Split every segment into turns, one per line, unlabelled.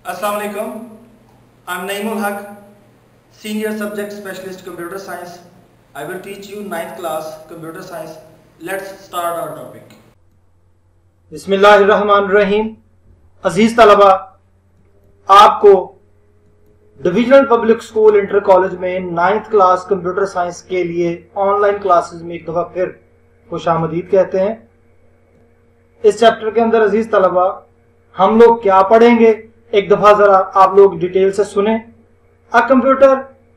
Assalamu alaikum. I'm Naimul Haq, Senior Subject Specialist Computer Science. I will teach you 9th class Computer Science. Let's start our topic.
बिस्मिल्लाहिर्रहमानिर्रहीम। अजीज तलबा, आपको divisional public school inter college में 9th class computer science के लिए online classes में एक दफा फिर खुशामदीद कहते हैं। इस चैप्टर के अंदर अजीज तलबा हम लोग क्या पढ़ेंगे, एक दफा जरा आप लोग डिटेल से सुने। A computer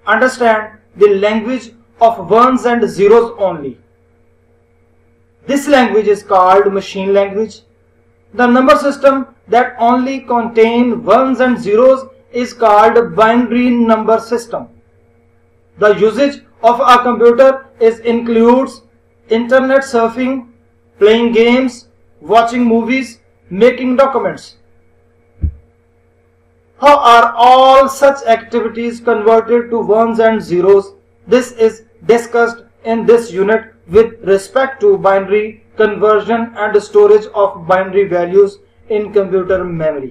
understand the language of ones and zeros only. This language is called machine language. The number system that only contain ones and zeros is called binary number system. The usage of a computer includes internet surfing, playing games, watching movies, making documents. How are all such activities converted to ones and zeros? This is discussed in this unit with respect to binary conversion and storage of binary values in computer memory.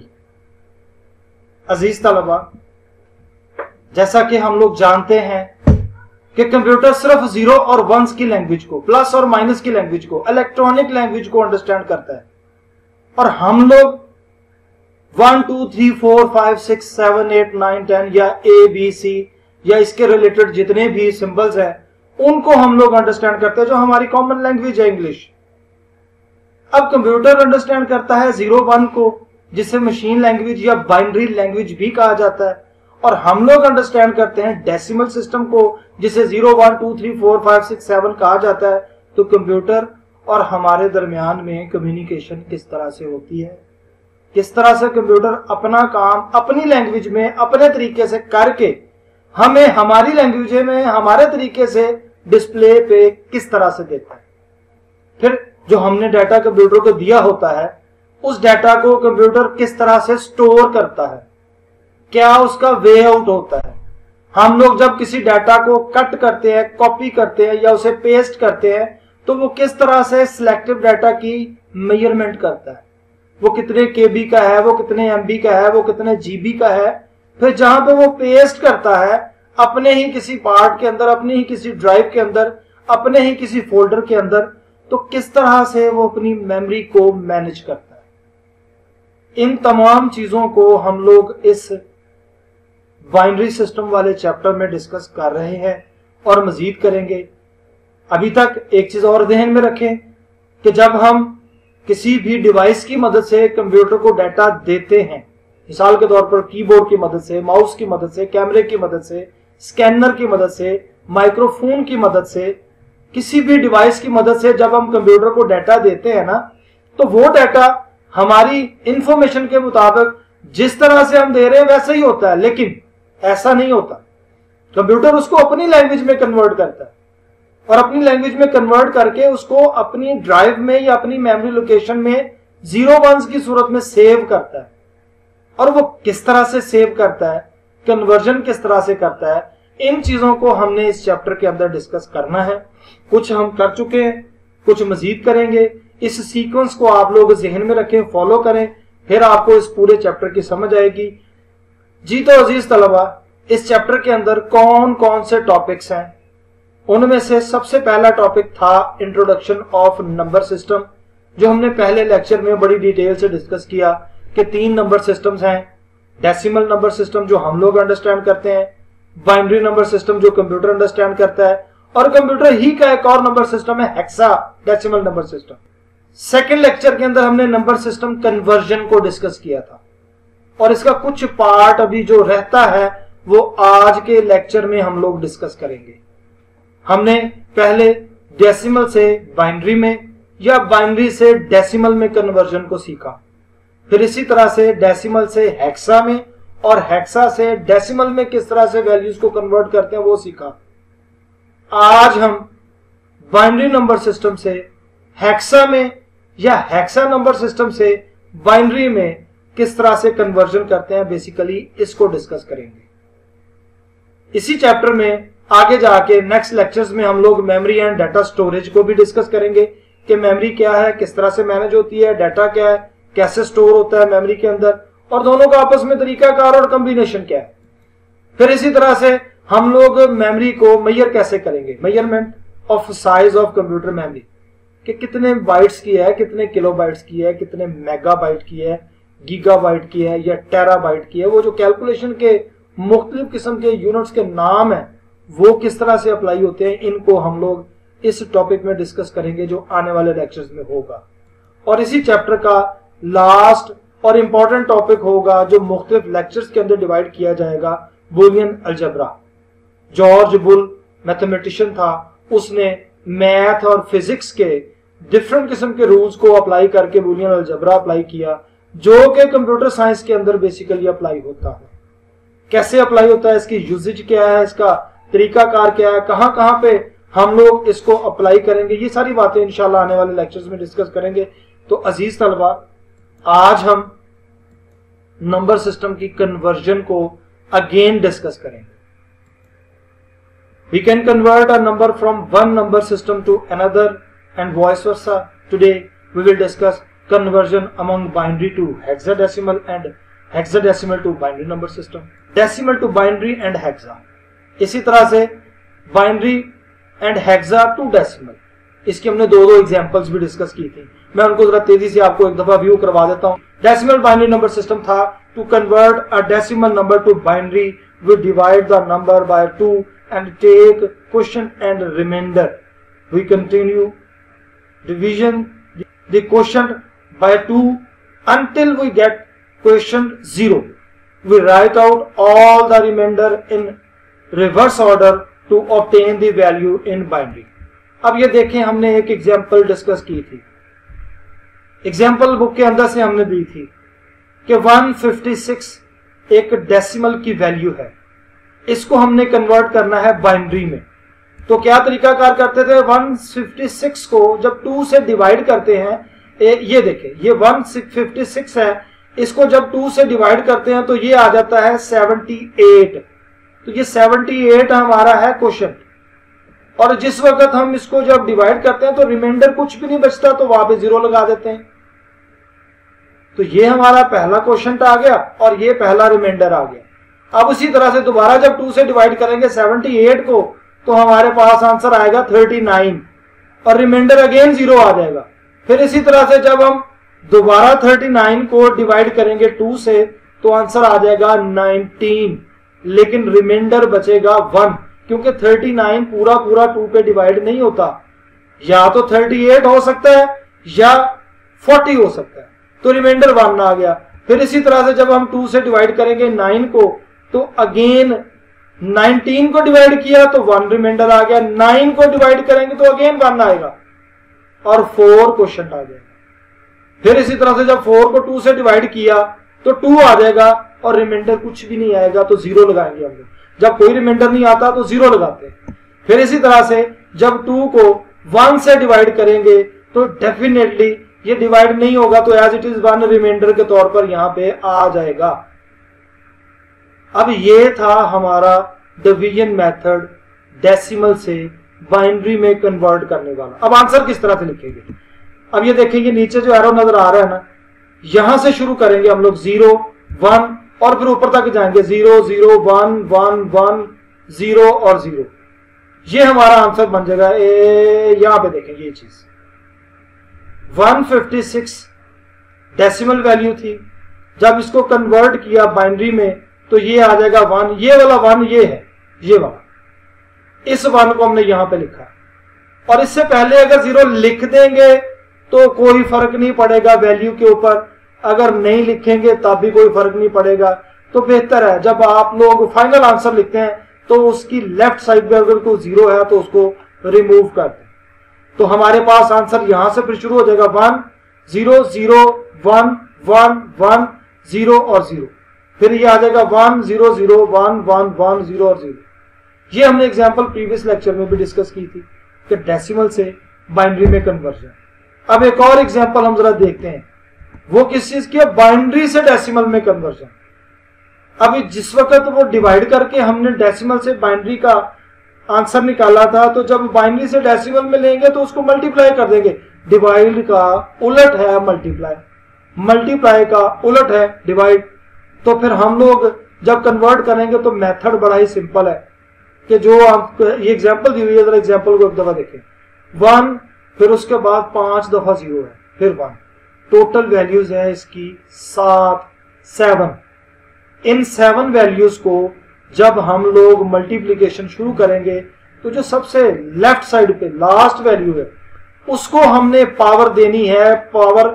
अजीज तलबा, जैसा कि हम लोग जानते हैं कि computer सिर्फ zero और वंस की लैंग्वेज को, प्लस और माइनस की लैंग्वेज को, इलेक्ट्रॉनिक लैंग्वेज को अंडरस्टैंड करता है, और हम लोग 1 2 3 4 5 6 7 8 9 10 या ABC या इसके रिलेटेड जितने भी सिंबल्स हैं उनको हम लोग अंडरस्टैंड करते हैं, जो हमारी कॉमन लैंग्वेज है इंग्लिश। अब कंप्यूटर अंडरस्टैंड करता है 0 1 को, जिसे मशीन लैंग्वेज या बाइनरी लैंग्वेज भी कहा जाता है, और हम लोग अंडरस्टैंड करते हैं डेसिमल सिस्टम को, जिसे 0 1 2 3 4 5 6 7 कहा जाता है। तो कंप्यूटर और हमारे दरमियान में कम्युनिकेशन किस तरह से होती है, किस तरह से कंप्यूटर अपना काम अपनी लैंग्वेज में अपने तरीके से करके हमें हमारी लैंग्वेज में हमारे तरीके से डिस्प्ले पे किस तरह से देता है। फिर जो हमने डाटा कंप्यूटर को दिया होता है, उस डाटा को कंप्यूटर किस तरह से स्टोर करता है, क्या उसका वे आउट होता है। हम लोग जब किसी डाटा को कट करते हैं, कॉपी करते हैं या उसे पेस्ट करते हैं, तो वो किस तरह से सिलेक्टिव डाटा की मेजरमेंट करता है, वो कितने केबी का है, वो कितने एमबी का है, वो कितने जीबी का है। फिर जहां पे वो पेस्ट करता है अपने ही किसी पार्ट के अंदर, अपनी ही किसी ड्राइव के अंदर, अपने ही किसी फोल्डर के अंदर, तो किस तरह से वो अपनी मेमोरी को मैनेज करता है। इन तमाम चीजों को हम लोग इस बाइनरी सिस्टम वाले चैप्टर में डिस्कस कर रहे हैं और मजीद करेंगे। अभी तक एक चीज और ध्यान में रखें कि जब हम किसी भी डिवाइस की मदद से कंप्यूटर को डाटा देते हैं, मिसाल के तौर पर कीबोर्ड की मदद से, माउस की मदद से, कैमरे की मदद से, स्कैनर की मदद से, माइक्रोफोन की मदद से, किसी भी डिवाइस की मदद से जब हम कंप्यूटर को डाटा देते हैं ना, तो वो डाटा हमारी इंफॉर्मेशन के मुताबिक जिस तरह से हम दे रहे हैं वैसा ही होता है, लेकिन ऐसा नहीं होता। कंप्यूटर उसको अपनी लैंग्वेज में कन्वर्ट करता है और अपनी लैंग्वेज में कन्वर्ट करके उसको अपनी ड्राइव में या अपनी मेमोरी लोकेशन में 0 1 की सूरत में सेव करता है। और वो किस तरह से सेव करता है, कन्वर्जन किस तरह से करता है, इन चीजों को हमने इस चैप्टर के अंदर डिस्कस करना है। कुछ हम कर चुके हैं, कुछ मजीद करेंगे। इस सीक्वेंस को आप लोग जहन में रखें, फॉलो करें, फिर आपको इस पूरे चैप्टर की समझ आएगी। जी तो अजीज तलबा, इस चैप्टर के अंदर कौन कौन से टॉपिक्स हैं, उनमें से सबसे पहला टॉपिक था इंट्रोडक्शन ऑफ नंबर सिस्टम, जो हमने पहले लेक्चर में बड़ी डिटेल से डिस्कस किया कि 3 नंबर सिस्टम्स हैं। डेसिमल नंबर सिस्टम जो हम लोग अंडरस्टैंड करते हैं, बाइनरी नंबर सिस्टम जो कंप्यूटर अंडरस्टैंड करता है, और कंप्यूटर ही का एक और नंबर सिस्टम है hexa decimal number system. Second lecture के अंदर हमने नंबर सिस्टम कन्वर्जन को डिस्कस किया था, और इसका कुछ पार्ट अभी जो रहता है वो आज के लेक्चर में हम लोग डिस्कस करेंगे। हमने पहले डेसिमल से बाइनरी में या बाइनरी से डेसिमल में कन्वर्जन को सीखा, फिर इसी तरह से डेसिमल से हेक्सा में और हेक्सा से डेसिमल में किस तरह से वैल्यूज को कन्वर्ट करते हैं वो सीखा। आज हम बाइनरी नंबर सिस्टम से हेक्सा में या हेक्सा नंबर सिस्टम से बाइनरी में किस तरह से कन्वर्जन करते हैं, बेसिकली इसको डिस्कस करेंगे। इसी चैप्टर में आगे जाके नेक्स्ट लेक्चर्स में हम लोग मेमोरी एंड डाटा स्टोरेज को भी डिस्कस करेंगे कि मेमोरी क्या है, किस तरह से मैनेज होती है, डाटा क्या है, कैसे स्टोर होता है मेमोरी के अंदर, और दोनों का आपस में तरीकाकार और कॉम्बिनेशन क्या है। फिर इसी तरह से हम लोग मेमोरी को मेजर कैसे करेंगे, measurement of size of computer memory, कि कितने बाइट्स की है, कितने किलोबाइट्स की है, कितने मेगाबाइट की है, गीगाबाइट की है या टेराबाइट की है। वो जो कैलकुलेशन के मुख्तलिफ किस्म के यूनिट्स के नाम है वो किस तरह से अप्लाई होते हैं, इनको हम लोग इस टॉपिक में डिस्कस करेंगे जो आने वाले लेक्चर्स में होगा। और इसी चैप्टर का लास्ट और इंपॉर्टेंट टॉपिक होगा जो मुख्तलिफ लेक्चर्स के अंदर डिवाइड किया जाएगा, Boolean algebra. George bull mathematician था, उसने मैथ और फिजिक्स के डिफरेंट किस्म के रूल्स को अप्लाई करके बुलियन अलजेब्रा अप्लाई किया, जो कि कंप्यूटर साइंस के अंदर बेसिकली अप्लाई होता है। कैसे अप्लाई होता है, इसकी यूजेज क्या है, इसका तरीकाकार क्या है, कहां कहां पे हम लोग इसको अप्लाई करेंगे, ये सारी बातें इंशाल्लाह आने वाले लेक्चर्स में डिस्कस करेंगे। तो अजीज तलबा, आज हम नंबर सिस्टम की कन्वर्जन को अगेन डिस्कस करेंगे। We can convert a number from one number system to another and vice versa. Today we will discuss conversion among binary to hexadecimal and hexadecimal to binary number system, decimal to binary and hexa. इसी तरह से binary and hexa to decimal, इसकी हमने दो examples भी discuss की थी। मैं उनको जरा तेजी से आपको एक दफा व्यू करवा देता हूं। डेसिमल बाइनरी नंबर सिस्टम था, to convert a decimal number to binary we divide the number by 2 and take quotient and remainder. We continue division the quotient by 2 until we get quotient 0. We write out all the remainder in reverse order to obtain the value in binary. अब ये देखें, हमने एक example discuss की थी, example book के अंदर से हमने दी थी कि 156 एक डेसिमल की वैल्यू है, इसको हमने कन्वर्ट करना है बाइनरी में। तो क्या तरीकाकार करते थे, 156 को जब 2 से डिवाइड करते हैं, ये देखें ये 156 है, इसको जब 2 से डिवाइड करते हैं तो ये आ जाता है 78। तो ये 78 हमारा है क्वोशंट, और जिस वक्त हम इसको जब डिवाइड करते हैं तो रिमाइंडर कुछ भी नहीं बचता, तो वहां पे 0 लगा देते हैं। तो ये हमारा पहला क्वोशंट आ गया और ये पहला रिमाइंडर आ गया। अब उसी तरह से दोबारा जब 2 से डिवाइड करेंगे 78 को, तो हमारे पास आंसर आएगा 39 और रिमाइंडर अगेन 0 आ जाएगा। फिर इसी तरह से जब हम दोबारा 39 को डिवाइड करेंगे 2 से, तो आंसर आ जाएगा 19, लेकिन रिमाइंडर बचेगा 1, क्योंकि 39 पूरा 2 पे डिवाइड नहीं होता, या तो 38 हो सकता है या 40 हो सकता है, तो रिमाइंडर 1 आ गया। फिर इसी तरह से जब हम 2 से डिवाइड करेंगे 9 को, तो अगेन 19 को डिवाइड किया तो 1 रिमाइंडर आ गया, 9 को डिवाइड करेंगे तो अगेन 1 आएगा और 4 क्वोशंट आ जाएगा। फिर इसी तरह से जब 4 को 2 से डिवाइड किया तो 2 आ जाएगा और रिमाइंडर कुछ भी नहीं आएगा, तो 0 लगाएंगे हम लोग। जब कोई रिमाइंडर नहीं आता तो 0 लगाते हैं। फिर इसी तरह से जब 2 को 1 से डिवाइड करेंगे तो डेफिनेटली ये डिवाइड नहीं होगा, तो एज इट इज 1 रिमाइंडर के तौर पर यहां पे आ जाएगा। अब ये था हमारा डिवीजन मेथड डेसिमल से बाइनरी में कन्वर्ट करने वाला। अब आंसर किस तरह से लिखेंगे, अब ये देखेंगे नीचे जो एरो नजर आ रहा है ना, यहां से शुरू करेंगे हम लोग 0 1 और फिर ऊपर तक जाएंगे 0 0 1 1 1 0 और 0। ये हमारा आंसर बन जाएगा। यहां पे देखेंगे ये चीज 156 डेसिमल वैल्यू थी, जब इसको कन्वर्ट किया बाइनरी में तो ये आ जाएगा 1। ये वाला 1 ये है, ये वाला, इस 1 को हमने यहां पे लिखा, और इससे पहले अगर 0 लिख देंगे तो कोई फर्क नहीं पड़ेगा वैल्यू के ऊपर, अगर नहीं लिखेंगे तब भी कोई फर्क नहीं पड़ेगा। तो बेहतर है जब आप लोग फाइनल आंसर लिखते हैं तो उसकी लेफ्ट साइड पे अगर कोई 0 है तो उसको रिमूव कर दें। तो हमारे पास आंसर यहां से फिर शुरू हो जाएगा 1 0 0 1 1 1 0 और 0। फिर ये आ जाएगा 1 0 0 1 1 1 0 और 0। ये हमने एग्जांपल प्रीवियस लेक्चर में भी डिस्कस की थी कि डेसिमल से बाइनरी में कन्वर्जन। अब एक और एग्जांपल हम जरा देखते हैं, वो किस चीज की है, बाइनरी से डेसिमल में कन्वर्जन। अभी जिस वक्त वो डिवाइड करके हमने डेसिमल से बाइनरी का आंसर निकाला था, तो जब बाइनरी से डेसिमल में लेंगे तो उसको मल्टीप्लाई कर देंगे। डिवाइड का उलट है मल्टीप्लाई, मल्टीप्लाई का उलट है डिवाइड। तो फिर हम लोग जब कन्वर्ट करेंगे तो मेथड बड़ा ही सिंपल है कि जो आप ये एग्जांपल दी हुई है, जरा एग्जांपल को एक दफा देखें। 1 फिर उसके बाद 5 दफा 0 है, फिर 1, टोटल वैल्यूज है इसकी 7। इन 7 वैल्यूज को जब हम लोग मल्टीप्लीकेशन शुरू करेंगे तो जो सबसे लेफ्ट साइड पे लास्ट वैल्यू है उसको हमने पावर देनी है, पावर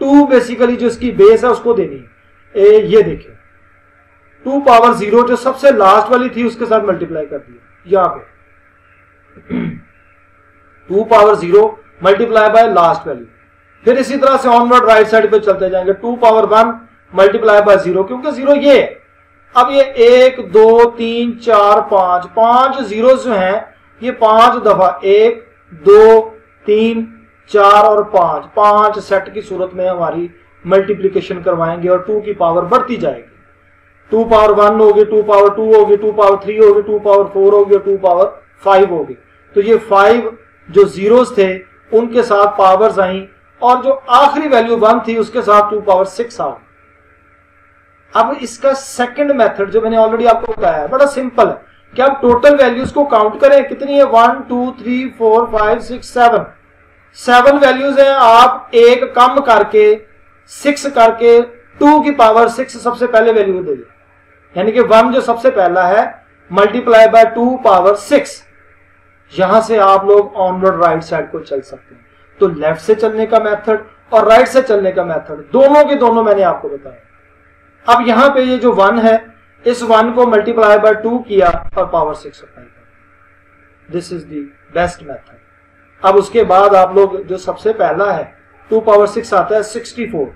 2 बेसिकली जो इसकी बेस है उसको देनी है। ये देखिए 2 पावर 0 जो सबसे लास्ट वाली थी उसके साथ मल्टीप्लाई कर दिया यहां पे 2 power 0 multiply by last value. फिर इसी तरह से ऑनवर्ड राइट साइड पे चलते जाएंगे 2 पावर 1 मल्टीप्लाई बाय 0, क्योंकि 0 ये है। अब ये 1 2 3 4 5 जीरो जो हैं ये 5 दफा 1 2 3 4 और 5 सेट की सूरत में हमारी मल्टीप्लीकेशन करवाएंगे और 2 की पावर बढ़ती जाएगी। 2 पावर 1 होगी, 2 पावर 2 होगी, 2 पावर 3 होगी, 2 पावर 4 होगी और 2 पावर 5 होगी। तो ये 5 जो जीरोस थे उनके साथ पावर्स आई और जो आखिरी वैल्यू 1 थी उसके साथ 2 पावर 6 आ गई। अब इसका सेकंड मेथड जो मैंने ऑलरेडी आपको बताया है बड़ा सिंपल है कि आप टोटल वैल्यूज को काउंट करें, कितनी है 1 2 3 4 5 6 7 वैल्यूज हैं। आप एक कम करके 6 करके 2 की पावर 6 सबसे पहले वैल्यू दे दें, यानी कि 1 जो सबसे पहला है मल्टीप्लाई बाय 2 पावर 6। यहां से आप लोग ऑनवर्ड राइट साइड को चल सकते हैं। तो लेफ्ट से चलने का मेथड और राइट से चलने का मेथड दोनों के दोनों मैंने आपको बताया। अब यहां पे ये जो 1 है इस 1 को मल्टीप्लाई बाय 2 किया और पावर 6 अप्लाई किया। This is the best method. अब उसके बाद आप लोग जो सबसे पहला है 2 पावर 6 आता है 64।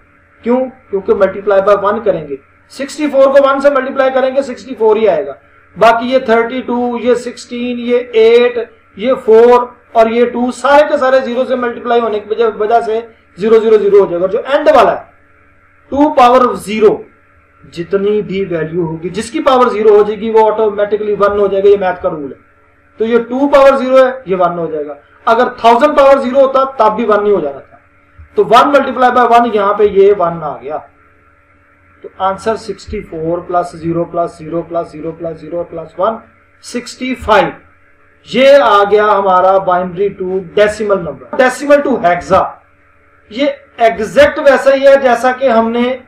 क्यों? क्योंकि मल्टीप्लाई बाय 1 करेंगे, 64 को 1 से मल्टीप्लाई करेंगे 64 ही आएगा। बाकी ये 32 ये 16 ये 8 ये 4 और ये 2 सारे के सारे 0 से मल्टीप्लाई होने की वजह से 0 0 0 हो जाएगा। और जो एंड वाला है 2 पावर 0 जितनी भी वैल्यू होगी जिसकी पावर 0 हो जाएगी वो ऑटोमेटिकली 1 हो जाएगा। ये मैथ का रूल है। तो ये 2 पावर 0 है ये 1 हो जाएगा। अगर 1000 पावर 0 होता तब भी 1 नहीं हो जाना था। तो 1 मल्टीप्लाई बाय 1 यहां पे ये 1 आ गया। तो answer 64 plus 0 plus 0 plus 0 plus 0 plus 1 65। ये आ गया हमारा binary to decimal number, decimal to hexa. ये एग्जैक्ट वैसा ही है जैसा कि हमने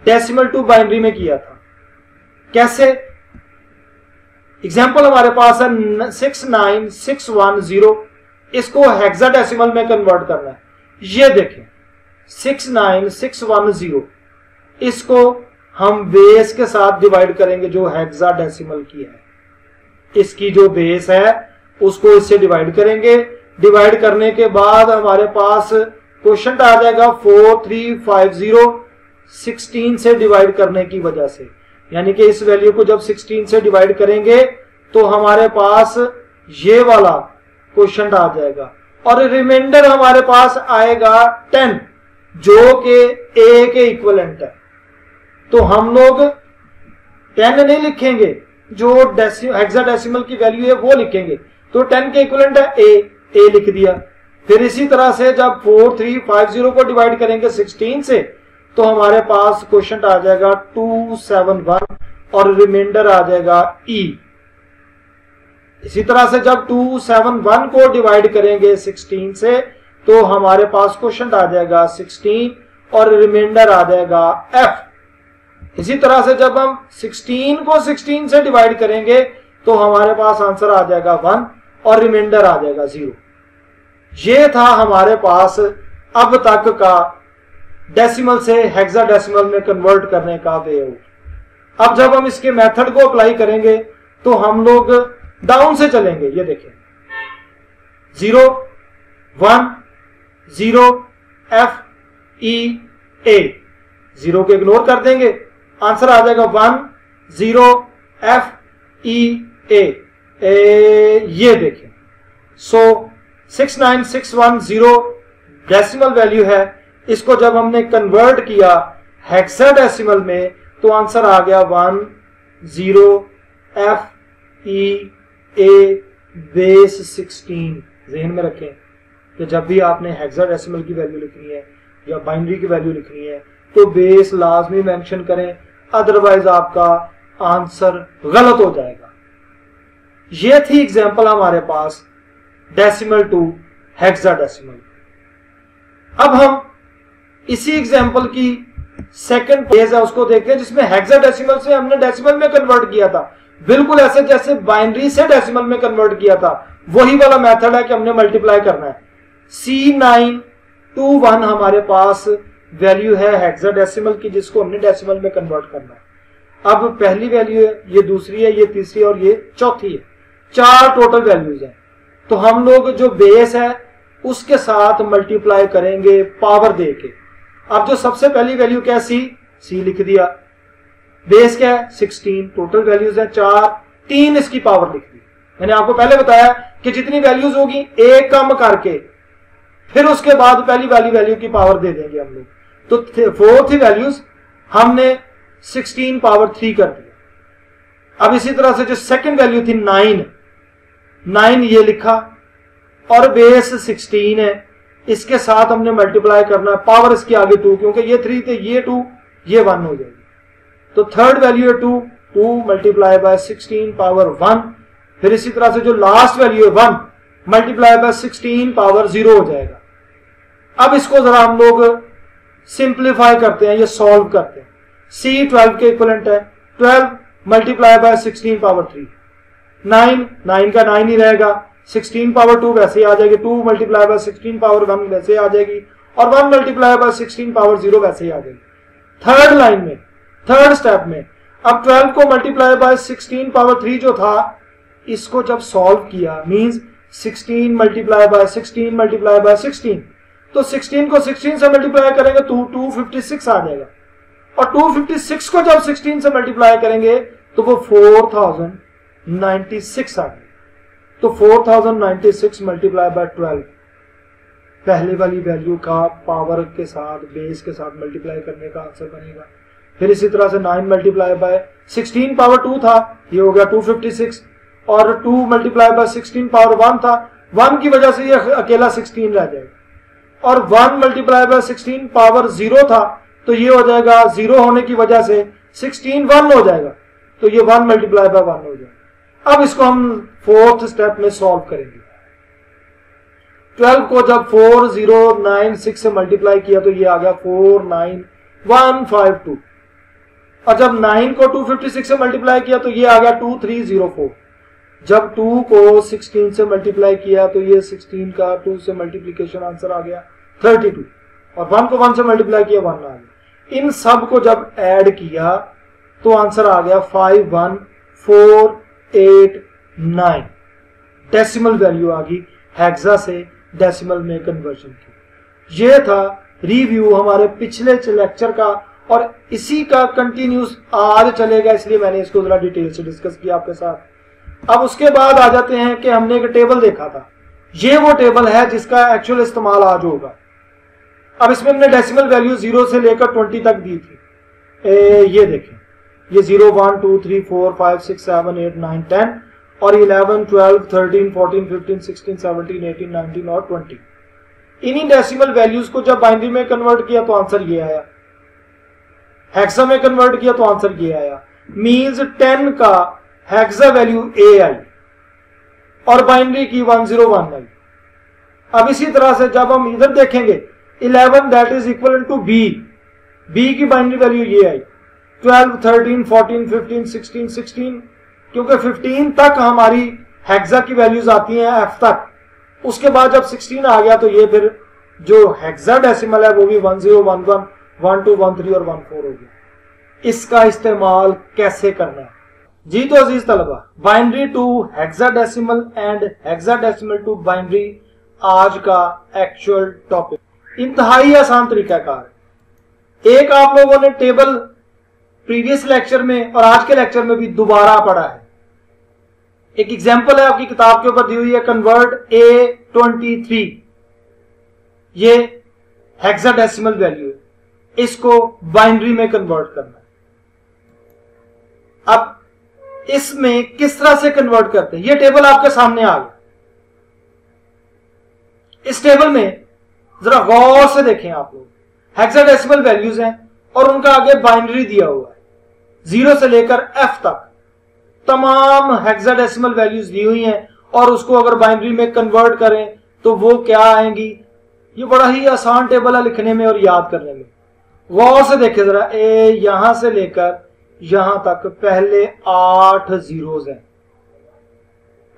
डेसिमल टू बाइनरी में किया था। कैसे? एग्जाम्पल हमारे पास है 69610, इसको हेक्साडेसिमल में कन्वर्ट करना है। ये देखें 69610, इसको हम बेस के साथ डिवाइड करेंगे जो हेक्साडेसिमल की है। इसकी जो बेस है उसको इससे डिवाइड करेंगे। डिवाइड करने के बाद हमारे पास क्वेश्चन आ जाएगा 4350 16 से डिवाइड करने की वजह से, यानी कि इस वैल्यू को जब 16 से डिवाइड करेंगे तो हमारे पास ये वाला क्वेश्चन आ जाएगा और रिमाइंडर हमारे पास आएगा 10 जो कि ए के इक्विवेलेंट है। तो हम लोग 10 नहीं लिखेंगे, जो हेक्साडेसिमल की वैल्यू है वो लिखेंगे। तो 10 के इक्विवेलेंट है ए लिख दिया। फिर इसी तरह से जब 4350 को डिवाइड करेंगे 16 से तो हमारे पास क्वेश्चन आ जाएगा 271 और रिमाइंडर आ जाएगा ई। इसी तरह से जब 271 को डिवाइड करेंगे 16 से तो हमारे पास क्वेश्चन आ जाएगा 16 और रिमाइंडर आ जाएगा एफ। इसी तरह से जब हम 16 को 16 से डिवाइड करेंगे तो हमारे पास आंसर आ जाएगा 1 और रिमाइंडर आ जाएगा 0। ये था हमारे पास अब तक का डेसिमल से हेक्साडेसिमल में कन्वर्ट करने का वे आउट। अब जब हम इसके मेथड को अप्लाई करेंगे तो हम लोग डाउन से चलेंगे। ये देखें 0 1 0 एफ ई ए, 0 को इग्नोर कर देंगे, आंसर आ जाएगा 1 0 एफ ई ए। ये देखें 69610 डेसिमल वैल्यू है। इसको जब हमने कन्वर्ट किया हेक्साडेसिमल में तो आंसर आ गया 1 0 एफ ई ए बेस 16। ज़हन में रखें कि जब भी आपने हेक्साडेसिमल की वैल्यू लिखनी है या बाइनरी की वैल्यू लिखनी है तो बेस लाजमी मेंशन करें। अदरवाइज आपका आंसर गलत हो जाएगा। ये थी एग्जांपल हमारे पास डेसिमल टू हेक्साडेसिमल। अब हम इसी एग्जांपल की सेकंड फेज है उसको देखते हैं, जिसमें हेक्साडेसिमल से हमने डेसिमल में कन्वर्ट किया था, बिल्कुल ऐसे जैसे बाइनरी से डेसिमल में कन्वर्ट किया था। वही वाला मेथड है कि हमने मल्टीप्लाई करना है। C921 हमारे पास वैल्यू है हेक्साडेसिमल की, जिसको हमने डेसिमल में कन्वर्ट करना है। अब पहली वैल्यू है, ये दूसरी है, ये तीसरी और ये चौथी है। 4 टोटल वैल्यूज हैं। तो हम लोग जो बेस है उसके साथ मल्टीप्लाई करेंगे पावर दे के। अब जो सबसे पहली वैल्यू क्या है, सी लिख दिया। बेस क्या है 16, टोटल वैल्यूज है 4, 3 इसकी पावर लिख दी। मैंने आपको पहले बताया कि जितनी वैल्यूज होगी एक कम करके फिर उसके बाद पहली वाली वैल्यू की पावर दे देंगे हम लोग। तो फोर्थ वैल्यूज हमने 16 पावर 3 कर दिया। अब इसी तरह से जो सेकंड वैल्यू थी 9 ये लिखा और बेस 16 है, इसके साथ हमने मल्टीप्लाई करना है, पावर इसके आगे 2, क्योंकि ये 3 थे, ये 2, ये 1 हो जाएगी। तो थर्ड वैल्यू है 2 मल्टीप्लाई बाय 16 पावर 1। फिर इसी तरह से जो लास्ट वैल्यू है 1 मल्टीप्लाई बाय 16 पावर 0 हो जाएगा। अब इसको जरा हम लोग सिंप्लीफाई करते हैं, ये सॉल्व करते हैं। C 12 के इक्विवेलेंट है, 12 मल्टीप्लाई बाय 16 पावर 3, 9 का 9 ही रहेगा, 16 पावर 2 वैसे ही आ जाएगी, 2 मल्टीप्लाई बाय 16 पावर 1 वैसे ही आ जाएगी, और 1 मल्टीप्लाई बाय 16 पावर 0 वैसे ही आ जाएगी। थर्ड लाइन में, थर्ड स्टेप में अब 12 को मल्टीप्लाई बाय 16 पावर 3 जो था, इसको जब सॉल्व किया means 16 multiply by 16 multiply by 16, तो 16 को 16 से मल्टीप्लाई करेंगे तो 256 आ जाएगा, और 256 को जब 16 से मल्टीप्लाई करेंगे तो वो 4096 आ गया। तो 4096 मल्टीप्लाई बाय 12 पहले वाली वैल्यू का पावर के साथ बेस के साथ मल्टीप्लाई करने का आंसर बनेगा। फिर इसी तरह से 9 मल्टीप्लाई बाय 16 पावर 2 था, ये हो गया 256, और 2 मल्टीप्लाई बाय 16 पावर 1 था, 1 की वजह से ये अकेला 16 रह जाएगा, और 1 मल्टीप्लाई बाय 16 पावर 0 था, तो ये हो जाएगा 0 होने की वजह से 16 1 हो जाएगा, तो ये 1 मल्टीप्लाई बाय 1 हो जाएगा। अब इसको हम फोर्थ स्टेप में सॉल्व करेंगे। 12 को जब 4096 से मल्टीप्लाई किया तो ये आ गया 49152, और जब 9 को 256 से मल्टीप्लाई किया तो ये आ गया 2304। जब 2 को 16 से मल्टीप्लाई किया तो ये 16 का 2 से मल्टीप्लीकेशन आंसर आ गया 32, और 1 को 1 से मल्टीप्लाई किया 1 आ गया। इन सब को जब ऐड किया तो आंसर आ गया 51489। डेसिमल वैल्यू आ गई हेक्सा से डेसिमल में कन्वर्जन की। ये था रिव्यू हमारे पिछले लेक्चर का, और इसी का कंटिन्यूस आज चलेगा, इसलिए मैंने इसको जरा डिटेल से डिस्कस किया आपके साथ। अब उसके बाद आ जाते हैं कि हमने एक टेबल देखा था, ये वो टेबल है जिसका एक्चुअल इस्तेमाल आज होगा। अब इसमें हमने डेसिमल वैल्यू 0 से लेकर 20 तक दी थी। ये देखें, ये 0 1 2 3 4 5 6 7 8 9 10 और 11 12 13 14 15 16 17 18 19 और 20। इन्हीं डेसिमल वैल्यूज को जब बाइनरी में कन्वर्ट किया तो आंसर ये आया, हेक्सा में कन्वर्ट किया तो आंसर ये आया। मींस 10 का हेक्सा वैल्यू A आई और बाइनरी की 101 आई। अब इसी तरह से जब हम इधर देखेंगे 11 that is equal to B की बाइनरी वैल्यू ये आई, 12 13 14 15 16 16, क्योंकि 15 तक हमारी हेक्सा की वैल्यूज आती हैं F तक, उसके बाद जब 16 आ गया तो ये फिर जो हेक्सा डेसिमल है वो भी 1011 1213 और 14 हो गया। इसका इस्तेमाल कैसे करना है जी? तो अजीज तलबा, binary to hexadecimal and hexadecimal to binary आज का एक्चुअल टॉपिक। इंतहाई आसान तरीकाकार है। एक आप लोगों ने टेबल प्रीवियस लेक्चर में और आज के लेक्चर में भी दोबारा पढ़ा है। एक एग्जांपल है आपकी किताब के ऊपर दी हुई है, कन्वर्ट A23, ये हेक्साडेसिमल वैल्यू है, इसको बाइनरी में कन्वर्ट करना है। अब इसमें किस तरह से कन्वर्ट करते हैं, ये टेबल आपके सामने आ गया। इस टेबल में जरा गौर से देखें आप लोग, हेक्साडेसिमल वैल्यूज हैं और उनका आगे बाइनरी दिया हुआ है। 0 से लेकर f तक तमाम हेक्साडेसिमल वैल्यूज दी हुई हैं और उसको अगर बाइनरी में कन्वर्ट करें तो वो क्या आएंगी। ये बड़ा ही आसान टेबल है लिखने में और याद करने में। गौर से देखें जरा, ए यहां से लेकर यहां तक पहले 8 जीरोज हैं।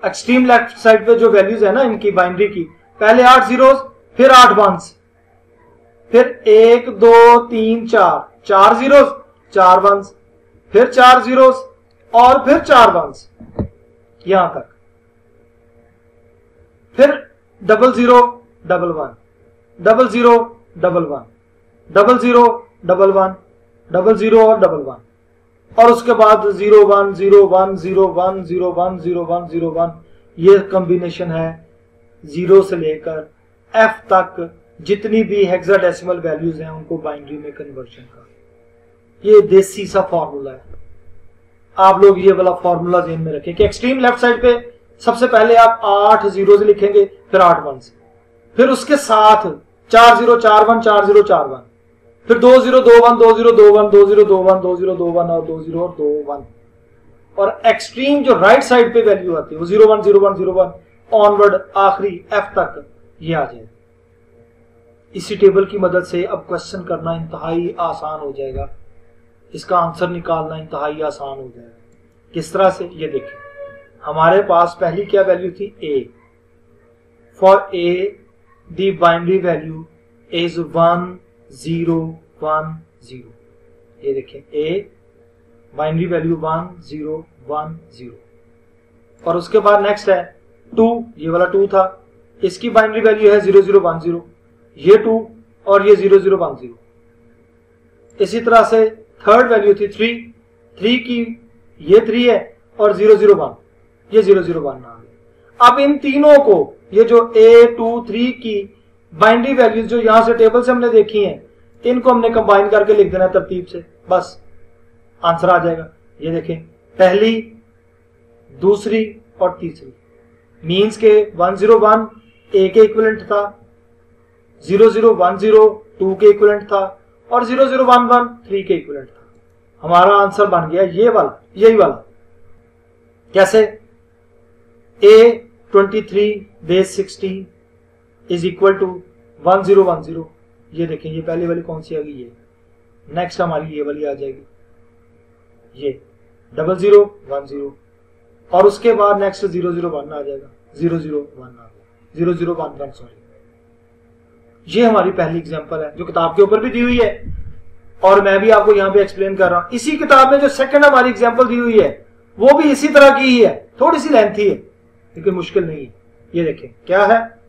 एक्सट्रीम लेफ्ट साइड पे जो वैल्यूज है ना इनकी बाइनरी की, पहले 8 जीरोज, फिर 8 वंस, फिर 1 2 3 4 जीरोज, 4 वंस, फिर 4 जीरोज और फिर 4 वंस यहां तक, फिर 00 11 00 11 00 11 00 और 11 और उसके बाद 01 01 01 01 01 01। ये कॉम्बिनेशन है 0 से लेकर f तक जितनी भी हेक्साडेसिमल वैल्यूज हैं उनको बाइनरी में कन्वर्शन का। ये देसी सा फॉर्मूला है, आप लोग ये वाला फॉर्मूला ध्यान में रखें कि एक्सट्रीम लेफ्ट साइड पे सबसे पहले आप 8 जीरोज लिखेंगे, फिर 8 वंस, फिर उसके साथ 40 41 40 41, फिर 20 21 20 21 20 21 20 21 और 20 और 21 और एक्सट्रीम जो राइट साइड पे वैल्यू आती है वो 01 01 01 ऑनवर्ड आखिरी f तक ये आ जाए। इसी टेबल की मदद से अब क्वेश्चन करना इंतहाई आसान हो जाएगा, इसका आंसर निकालना इंतहाई आसान हो जाएगा। किस तरह से, ये देखें, हमारे पास पहली क्या वैल्यू थी a। For a the binary value is 1 0 1 0। ये देखें a बाइनरी वैल्यू 1 0 1 0 और उसके बाद नेक्स्ट है 2, ये वाला 2 था, इसकी बाइनरी वैल्यू है 0 0 1 0, ये 2 और ये 0 0 1 0। इसी तरह से थर्ड वैल्यू थी 3 की, ये 3 है और 0 0 1, ये 0 0 1 आ गया। अब इन तीनों को, ये जो a 2 3 की बाइनरी वैल्यूज जो यहां से टेबल से हमने देखी हैं, इनको हमने कंबाइन करके लिख देना तरतीब से, बस आंसर आ जाएगा। ये देखें, पहली, दूसरी और तीसरी, मीन्स के 101 a के इक्विवेलेंट था, 0010 2 के इक्विवेलेंट था और 0011 3 के इक्विवेलेंट था। हमारा आंसर बन गया ये वाला, यही वाला। कैसे? a 23 base 16 is equal to 1010। ये देखें, ये पहली वाली कौन सी आ गई, ये नेक्स्ट हमारी ये वाली आ जाएगी, ये 0010 और उसके बाद नेक्स्ट 001 आ जाएगा, 001 आ गया, 0011 सॉरी। ये हमारी पहली एग्जांपल है जो किताब के ऊपर भी दी हुई है और मैं भी आपको यहां पे एक्सप्लेन कर रहा हूं। इसी किताब में जो सेकंड हमारी एग्जांपल दी हुई है वो भी इसी तरह की ही है, थोड़ी सी लेंथी है लेकिन मुश्किल नहीं है। ये देखें क्या है,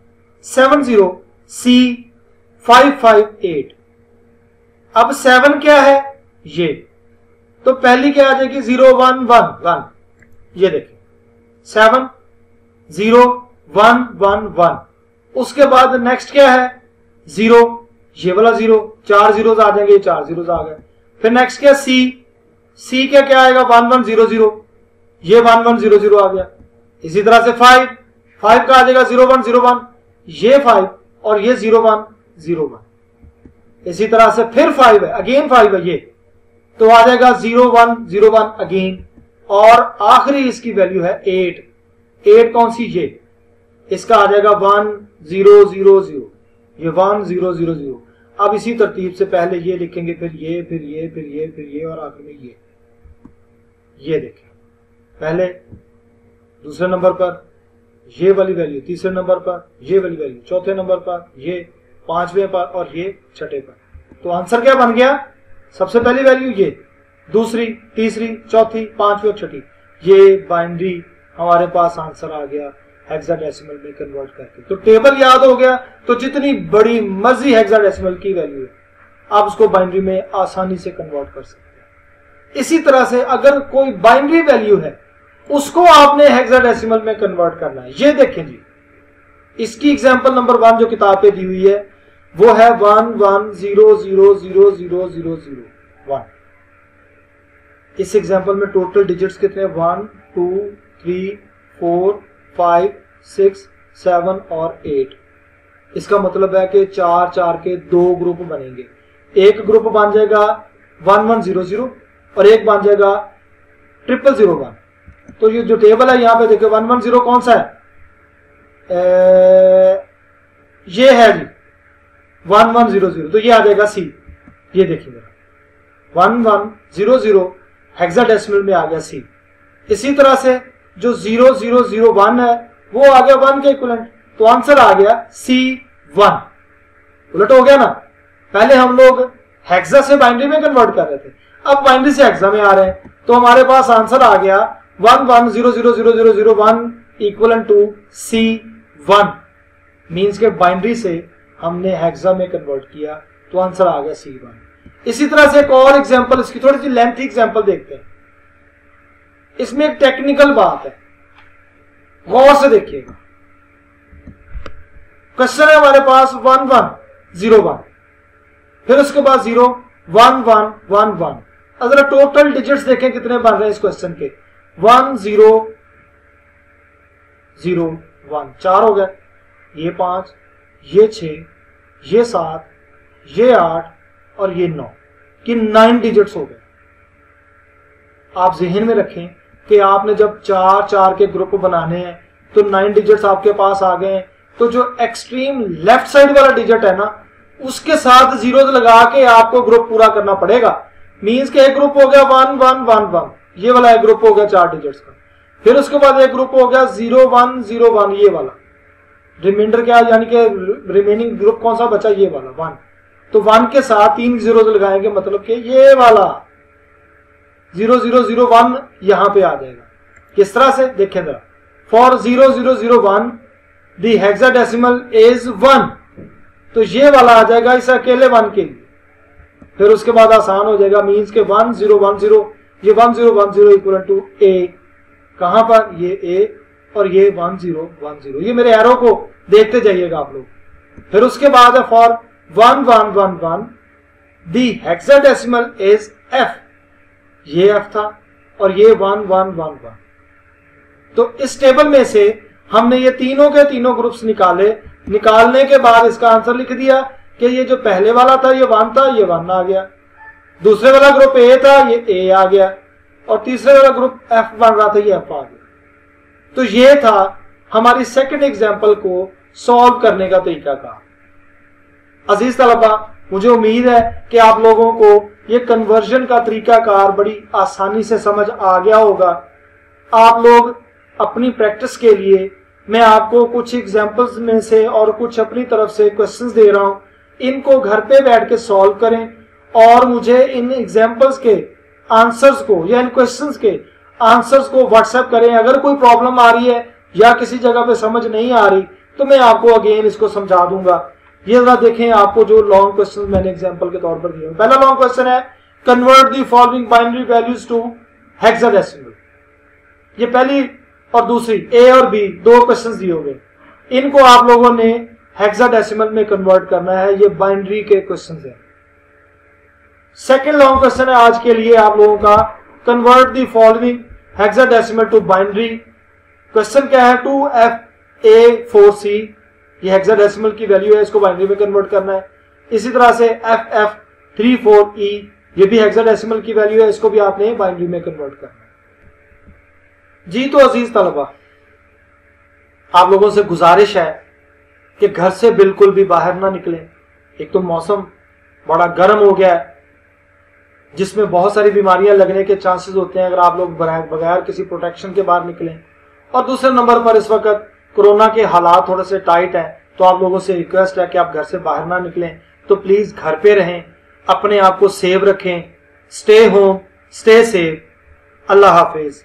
70C558। अब 7 क्या है, ये तो पहली क्या आ जाएगी 0111। ये देखें 7 0 1 1 1। उसके बाद नेक्स्ट क्या है 0, ये वाला 0, 4 जीरोज आ जाएंगे, 4 जीरोज आ गए। फिर नेक्स्ट क्या C क्या आएगा 1 1 0 0, ये 1 1 0 0 आ गया। इसी तरह से 5 का आ जाएगा 0 1 0 1, ये 5 और ये 0 1 0 1। इसी तरह से फिर 5 है, अगेन 5 है, ये तो आ जाएगा 0 1 0 1 अगेन। और आखिरी इसकी वैल्यू है 8 कौन सी, ये इसका आ जाएगा 1 0 0 0, ये 1 0 0 0। अब इसी तरतीब से पहले ये लिखेंगे, फिर ये फिर ये फिर ये फिर ये और आखिर में ये देखें, पहले दूसरे नंबर पर ये वाली वैल्यू, तीसरे नंबर पर ये वाली वैल्यू, चौथे नंबर पर ये, पांचवें पर और ये छठे पर। तो आंसर क्या बन गया, सबसे पहली वैल्यू ये, दूसरी, तीसरी, चौथी, पांचवी और छठी। ये बाइनरी हमारे पास आंसर आ गया हेक्साडेसिमल में कन्वर्ट करके। तो टेबल याद हो गया, तो जितनी बड़ी मर्जी हेक्साडेसिमल की वैल्यू है आप उसको बाइनरी में आसानी से कन्वर्ट कर सकते हैं। इसी तरह से अगर कोई बाइनरी वैल्यू है उसको आपने हेक्साडेसिमल में कन्वर्ट करना है। ये देखें जी, इसकी एग्जांपल नंबर 1 जो किताब पे दी हुई है वो है 1 1 0 0 0 0 0 0 1। इस एग्जांपल में टोटल डिजिट्स कितने, 1 2 3 4 5 6 7 और 8। इसका मतलब है कि 4 4 के 2 ग्रुप बनेंगे। एक ग्रुप बन जाएगा 1 1 0 0 और एक बन जाएगा 0001। तो ये जो टेबल है यहाँ पे देखो 110 कौन सा है, ये है जी 1100, तो ये आ जाएगा सी। ये देखिए 1100 हेक्साडेसिमल में आ गया सी। इसी तरह से जो 0001 है वो आ गया 1 के इक्विवेलेंट, तो आंसर आ गया C1। उलट हो गया ना, पहले हम लोग हेक्सा से बाइनरी में कन्वर्ट कर रहे थे, अब बाइनरी से हेक्सा में आ रहे हैं, तो हमारे पास आंसर आ गया 11000001 इक्विवेलेंट टू C1। मींस के बाइनरी से हमने हेक्सा में कन्वर्ट किया, तो आंसर आ गया C1। इसी तरह से एक और एग्जांपल, इसकी थोड़ी सी लेंथी एग्जांपल देखते हैं। इसमें एक टेक्निकल बात है, गौर से देखिएगा। क्वेश्चन है हमारे पास 1101, फिर उसके बाद 01111। अगर टोटल डिजिट्स देखें कितने बन रहे हैं इस क्वेश्चन के, 1001, 4 हो गए, ये 5, ये 6, ये 7, ये 8 और ये 9, कि 9 डिजिट्स हो गए। आप जहन में रखें कि आपने जब 4 के ग्रुप बनाने हैं तो 9 डिजिट्स आपके पास आ गए हैं, तो जो एक्सट्रीम लेफ्ट साइड वाला डिजिट है ना, उसके साथ जीरोस लगा के आपको ग्रुप पूरा करना पड़ेगा। मींस के एक ग्रुप हो गया 1111, ये वाला एक ग्रुप हो गया 4 डिजिट्स का, फिर उसके बाद एक ग्रुप हो गया 0101, ये वाला। रिमाइंडर क्या, यानी कि रिमेनिंग ग्रुप कौन सा बचा, ये वाला 1। तो 1 के साथ 3 जीरोस लगाएंगे, मतलब कि ये वाला 0001 यहां पे आ जाएगा। किस तरह से देखें जरा, फॉर 0001 द हेक्साडेसिमल इज 1, तो ये वाला आ जाएगा इस अकेले 1 के लिए। फिर उसके बाद आसान हो जाएगा, मींस के 1010, ये 1010 इक्वल टू ए, कहां पर, ये ए, और ये 1010। ये मेरे एरो को देखते जाइएगा आप लोग। फिर उसके बाद है for 1111 the hexadecimal is F, ये एफ था और ये 1111। तो इस टेबल में से हमने ये तीनों के तीनों ग्रुप्स निकाले, निकालने के बाद इसका आंसर लिख दिया कि ये जो पहले वाला था ये 1 था, ये 1 आ गया, दूसरे वाला ग्रुप ए था, ये ए आ गया, और तीसरे वाला ग्रुप एफ बन रहा था, ये एफ आ गया। तो ये था हमारी सेकंड एग्जांपल को सॉल्व करने का तरीका का। अजीज तलबा, मुझे उम्मीद है कि आप लोगों को ये कन्वर्जन का तरीकाकार बड़ी आसानी से समझ आ गया होगा। आप लोग अपनी प्रैक्टिस के लिए मैं आपको कुछ एग्जांपल्स में से और कुछ अपनी तरफ से क्वेश्चंस दे रहा हूं, इनको घर पे बैठ के सॉल्व करें और मुझे इन एग्जांपल्स के आंसर्स को या इन क्वेश्चंस के आंसर्स को व्हाट्सएप करें। अगर कोई प्रॉब्लम आ रही है या किसी जगह पे समझ नहीं आ रही तो मैं आपको अगेन इसको समझा दूंगा। ये जरा देखें, आपको जो लॉन्ग क्वेश्चन मैंने एग्जांपल के तौर पर दिए। पहला लॉन्ग क्वेश्चन है, convert the following binary values to hexadecimal. ये पहली और दूसरी ए और बी दो क्वेश्चंस दिए हुए, इनको आप लोगों ने हेक्साडेसिमल में कन्वर्ट करना है। ये बाइनरी के क्वेश्चंस हैं। सेकंड लॉन्ग क्वेश्चन है आज के लिए आप लोगों का, convert the following hexadecimal to binary. Question क्या है, 2FA4C, ये हेक्साडेसिमल की वैल्यू है, इसको बाइनरी में कन्वर्ट करना है। इसी तरह से FF34E, ये भी हेक्साडेसिमल की वैल्यू है, इसको भी आपने बाइनरी में कन्वर्ट करना है। जी तो अजीज तलबा, आप लोगों से गुजारिश है कि घर से बिल्कुल भी बाहर ना निकलें। एक तो मौसम बड़ा गर्म हो गया है जिसमें बहुत सारी बीमारियां लगने के चांसेस होते हैं अगर आप लोग बगैर किसी प्रोटेक्शन के बाहर निकलें। और दूसरे नंबर पर इस वक्त कोरोना के हालात थोड़े से टाइट हैं, तो आप लोगों से रिक्वेस्ट है कि आप घर से बाहर ना निकलें, तो प्लीज घर पे रहें, अपने आप को सेव रखें। Stay home, stay safe. अल्लाह हाफिज।